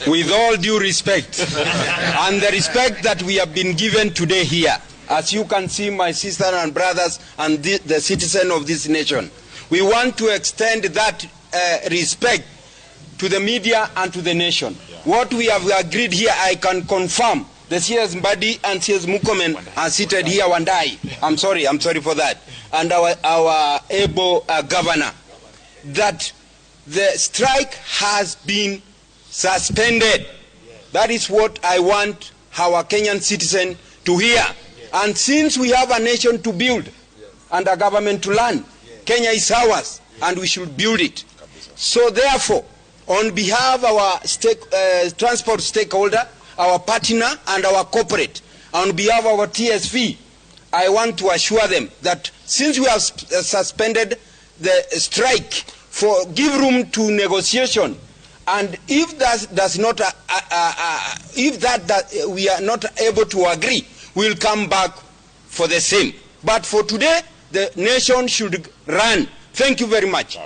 with all due respect, and the respect that we have been given today here, as you can see, my sisters and brothers and the citizens of this nation, we want to extend that respect to the media and to the nation. What we have agreed here, I can confirm. The CS Mbadi and CS Mukomen are seated here, Wandai. I'm sorry for that. And our able governor, that the strike has been suspended. That is what I want our Kenyan citizen to hear. And since we have a nation to build and a government to run, Kenya is ours and we should build it. So therefore, on behalf of our transport stakeholder, our partner and our corporate, on behalf of our TSV, I want to assure them that since we have suspended the strike, give room to negotiation, and if we are not able to agree, we'll come back for the same. But for today, the nation should run. Thank you very much.